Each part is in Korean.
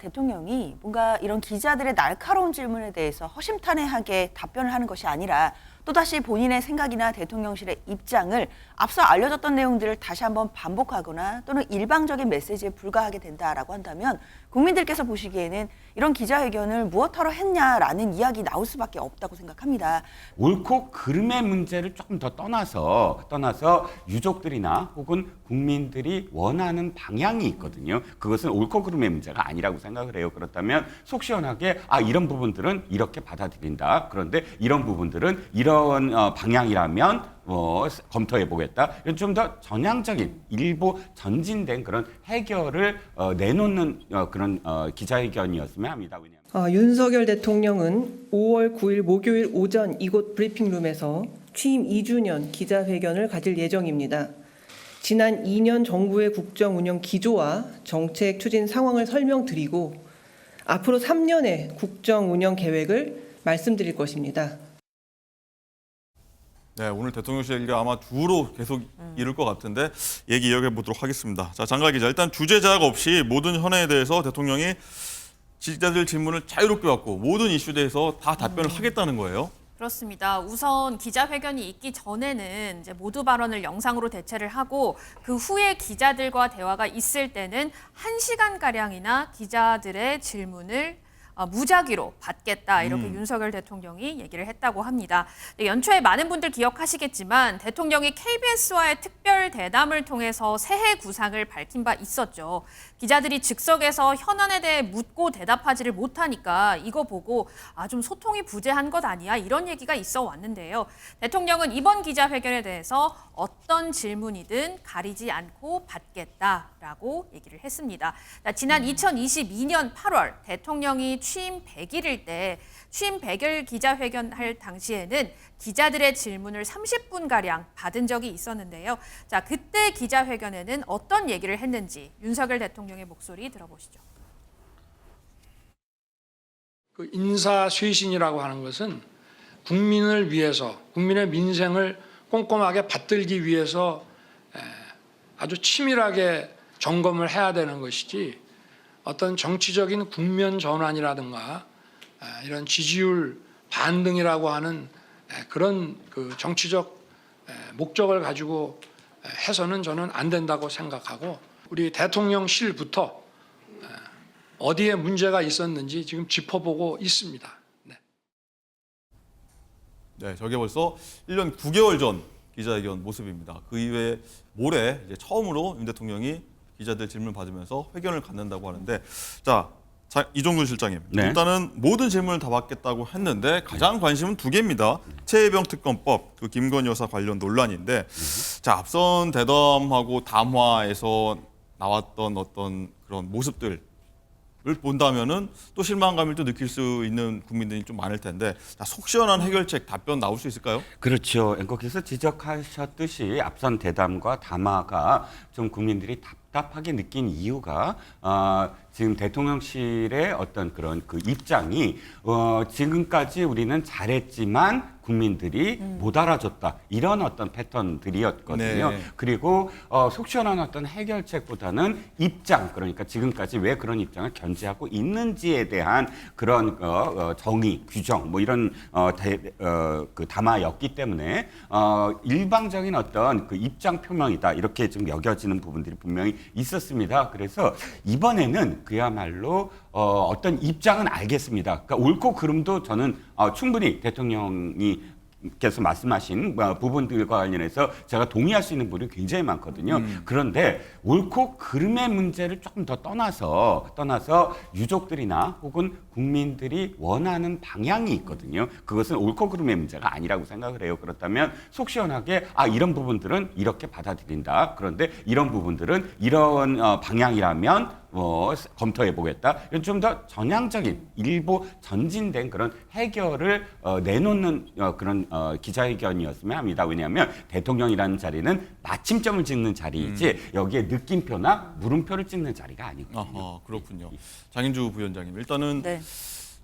대통령이 뭔가 이런 기자들의 날카로운 질문에 대해서 허심탄회하게 답변을 하는 것이 아니라 또다시 본인의 생각이나 대통령실의 입장을 앞서 알려졌던 내용들을 다시 한번 반복하거나 또는 일방적인 메시지에 불과하게 된다라고 한다면 국민들께서 보시기에는 이런 기자회견을 무엇하러 했냐라는 이야기 나올 수밖에 없다고 생각합니다. 옳고 그름의 문제를 조금 더 떠나서 유족들이나 혹은 국민들이 원하는 방향이 있거든요. 그것은 옳고 그름의 문제가 아니라고 생각을 해요. 그렇다면 속 시원하게 이런 부분들은 이렇게 받아들인다. 그런데 이런 부분들은 이런 방향이라면 검토해보겠다. 이런 좀 더 전향적인 일부 전진된 그런 해결을 내놓는 그런 기자회견이었으면 합니다. 윤석열 대통령은 5월 9일 목요일 오전 이곳 브리핑룸에서 취임 2주년 기자회견을 가질 예정입니다. 지난 2년 정부의 국정 운영 기조와 정책 추진 상황을 설명드리고 앞으로 3년의 국정 운영 계획을 말씀드릴 것입니다. 네, 오늘 대통령실 얘기가 아마 주로 계속 이룰 것 같은데 얘기 이어가 보도록 하겠습니다. 자, 장가 기자, 일단 주제 제약 없이 모든 현안에 대해서 대통령이 기자들 질문을 자유롭게 받고 모든 이슈에 대해서 다 답변을 하겠다는 거예요. 그렇습니다. 우선 기자회견이 있기 전에는 이제 모두 발언을 영상으로 대체를 하고 그 후에 기자들과 대화가 있을 때는 1시간가량이나 기자들의 질문을 무작위로 받겠다 이렇게 윤석열 대통령이 얘기를 했다고 합니다. 연초에 많은 분들 기억하시겠지만 대통령이 KBS와의 특별 대담을 통해서 새해 구상을 밝힌 바 있었죠. 기자들이 즉석에서 현안에 대해 묻고 대답하지를 못하니까 이거 보고 좀 소통이 부재한 것 아니야 이런 얘기가 있어 왔는데요. 대통령은 이번 기자회견에 대해서 어떤 질문이든 가리지 않고 받겠다라고 얘기를 했습니다. 지난 2022년 8월 대통령이 취임 100일일 때 취임 100일 기자회견 할 당시에는 기자들의 질문을 30분가량 받은 적이 있었는데요. 자, 그때 기자회견에는 어떤 얘기를 했는지 윤석열 대통령의 목소리 들어보시죠. 그 인사쇄신이라고 하는 것은 국민을 위해서, 국민의 민생을 꼼꼼하게 받들기 위해서 아주 치밀하게 점검을 해야 되는 것이지 어떤 정치적인 국면 전환이라든가 이런 지지율 반등이라고 하는 그런 그 정치적 목적을 가지고 해서는 저는 안 된다고 생각하고 우리 대통령실부터 어디에 문제가 있었는지 지금 짚어보고 있습니다. 네, 저게 벌써 1년 9개월 전 기자회견 모습입니다. 그 이후에 모레 이제 처음으로 윤 대통령이 기자들 질문 받으면서 회견을 갖는다고 하는데, 자 이종근 실장님, 네. 일단은 모든 질문을 다 받겠다고 했는데 가장 관심은 두 개입니다. 최혜병 특검법, 그 김건희 여사 관련 논란인데, 자 앞선 대담하고 담화에서 나왔던 어떤 그런 모습들 을 본다면은 또 실망감을 또 느낄 수 있는 국민들이 좀 많을 텐데, 속 시원한 해결책 답변 나올 수 있을까요? 그렇죠. 앵커께서 지적하셨듯이 앞선 대담과 담화가 좀 국민들이 답답하게 느낀 이유가 지금 대통령실의 어떤 그런 그 입장이 지금까지 우리는 잘했지만 국민들이 못 알아줬다 이런 어떤 패턴들이었거든요. 네. 그리고 속 시원한 어떤 해결책보다는 입장, 그러니까 지금까지 왜 그런 입장을 견지하고 있는지에 대한 그런 정의, 규정 뭐 이런 그 담화였기 때문에 일방적인 어떤 그 입장 표명이다 이렇게 좀 여겨지는 부분들이 분명히 있었습니다. 그래서 이번에는 그야말로 어떤 입장은 알겠습니다. 그러니까 옳고 그름도 저는 충분히 대통령이 께서 말씀하신 부분들과 관련해서 제가 동의할 수 있는 부분이 굉장히 많거든요. 그런데 옳고 그름의 문제를 조금 더 떠나서 유족들이나 혹은 국민들이 원하는 방향이 있거든요. 그것은 옳고 그름의 문제가 아니라고 생각을 해요. 그렇다면 속 시원하게 이런 부분들은 이렇게 받아들인다. 그런데 이런 부분들은 이런 방향이라면 검토해보겠다. 이런 좀 더 전향적인 일부 전진된 그런 해결을 내놓는 그런 기자회견이었으면 합니다. 왜냐하면 대통령이라는 자리는 마침점을 찍는 자리이지 여기에 느낌표나 물음표를 찍는 자리가 아니거든요. 아하, 그렇군요. 장인주 부위원장님, 일단은 네.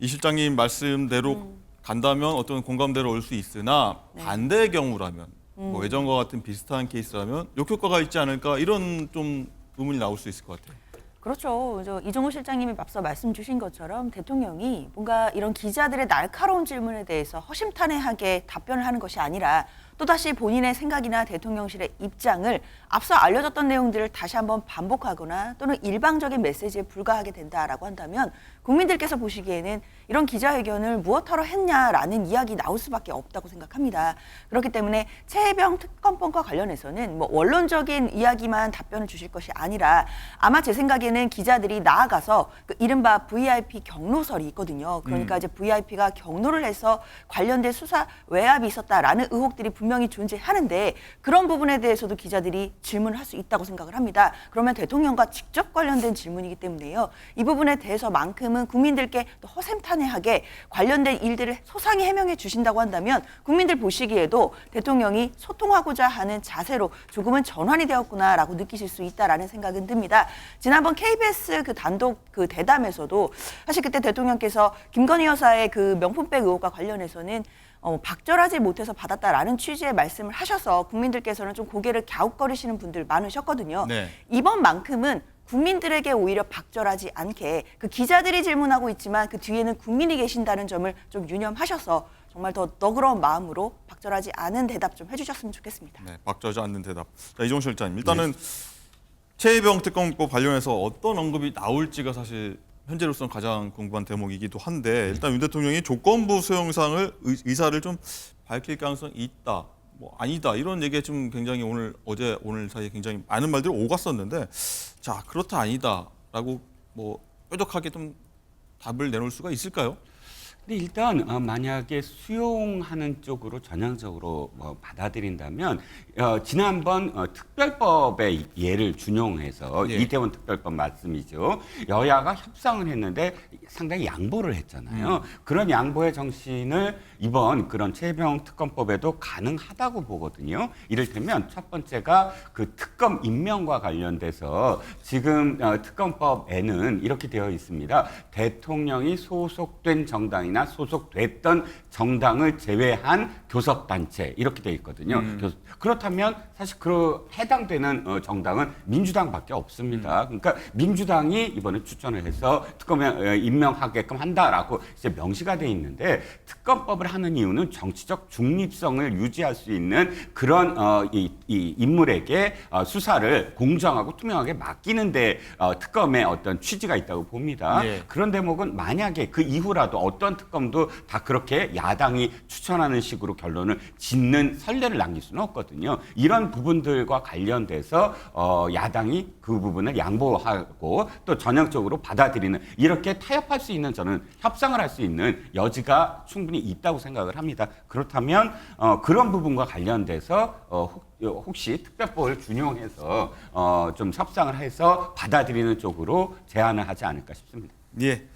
이 실장님 말씀대로 간다면 어떤 공감대로 올 수 있으나 반대의 경우라면 뭐 예전과 같은 비슷한 케이스라면 역효과가 있지 않을까 이런 좀 의문이 나올 수 있을 것 같아요. 그렇죠. 이종호 실장님이 앞서 말씀 주신 것처럼 대통령이 뭔가 이런 기자들의 날카로운 질문에 대해서 허심탄회하게 답변을 하는 것이 아니라 또다시 본인의 생각이나 대통령실의 입장을 앞서 알려졌던 내용들을 다시 한번 반복하거나 또는 일방적인 메시지에 불과하게 된다라고 한다면 국민들께서 보시기에는 이런 기자회견을 무엇하러 했냐라는 이야기 나올 수밖에 없다고 생각합니다. 그렇기 때문에 최혜병 특검법과 관련해서는 뭐 원론적인 이야기만 답변을 주실 것이 아니라 아마 제 생각에는 기자들이 나아가서 그 이른바 VIP 경로설이 있거든요. 그러니까 이제 VIP가 경로를 해서 관련된 수사 외압이 있었다라는 의혹들이 분명히 존재하는데 그런 부분에 대해서도 기자들이 질문을 할 수 있다고 생각을 합니다. 그러면 대통령과 직접 관련된 질문이기 때문에요. 이 부분에 대해서만큼은 국민들께 또 허심탄회하게 관련된 일들을 소상히 해명해 주신다고 한다면 국민들 보시기에도 대통령이 소통하고자 하는 자세로 조금은 전환이 되었구나라고 느끼실 수 있다라는 생각은 듭니다. 지난번 KBS 그 단독 그 대담에서도 사실 그때 대통령께서 김건희 여사의 그 명품백 의혹과 관련해서는 박절하지 못해서 받았다라는 취지의 말씀을 하셔서 국민들께서는 좀 고개를 갸웃거리시는 분들 많으셨거든요. 네. 이번만큼은 국민들에게 오히려 박절하지 않게 그 기자들이 질문하고 있지만 그 뒤에는 국민이 계신다는 점을 좀 유념하셔서 정말 더 너그러운 마음으로 박절하지 않은 대답 좀 해주셨으면 좋겠습니다. 네, 박절하지 않는 대답. 자, 이종호 실장님, 일단은 최혜병 특검법 관련해서 어떤 언급이 나올지가 사실 현재로서는 가장 궁금한 대목이기도 한데 일단 윤 대통령이 조건부 수용상을 의사를 좀 밝힐 가능성이 있다, 뭐 아니다 이런 얘기에 좀 굉장히 어제 오늘 사이에 굉장히 많은 말들이 오갔었는데 자 그렇다 아니다라고 뭐 뾰족하게 좀 답을 내놓을 수가 있을까요? 근데 일단 만약에 수용하는 쪽으로 전향적으로 받아들인다면 지난번 특별법의 예를 준용해서 예. 이태원 특별법 말씀이죠. 여야가 협상을 했는데 상당히 양보를 했잖아요. 그런 양보의 정신을 이번 그런 최혜병 특검법에도 가능하다고 보거든요. 이를테면 첫 번째가 그 특검 임명과 관련돼서 지금 특검법에는 이렇게 되어 있습니다. 대통령이 소속된 정당이나 소속됐던 정당을 제외한 교섭단체 이렇게 되어 있거든요. 그렇다면 사실 해당되는 정당은 민주당밖에 없습니다. 그러니까 민주당이 이번에 추천을 해서 특검에 임명하게끔 한다라고 이제 명시가 돼 있는데 특검법을 하는 이유는 정치적 중립성을 유지할 수 있는 그런 이 인물에게 수사를 공정하고 투명하게 맡기는데 특검의 어떤 취지가 있다고 봅니다. 네. 그런 대목은 만약에 그 이후라도 어떤 특검도 다 그렇게 야당이 추천하는 식으로 결론을 짓는 선례를 남길 수는 없거든요. 이런 부분들과 관련돼서 야당이 그 부분을 양보하고 또 전향적으로 받아들이는 이렇게 타협할 수 있는 저는 협상을 할 수 있는 여지가 충분히 있다고 생각을 합니다. 그렇다면 그런 부분과 관련돼서 혹시 특별법을 준용해서 좀 협상을 해서 받아들이는 쪽으로 제안을 하지 않을까 싶습니다. 예.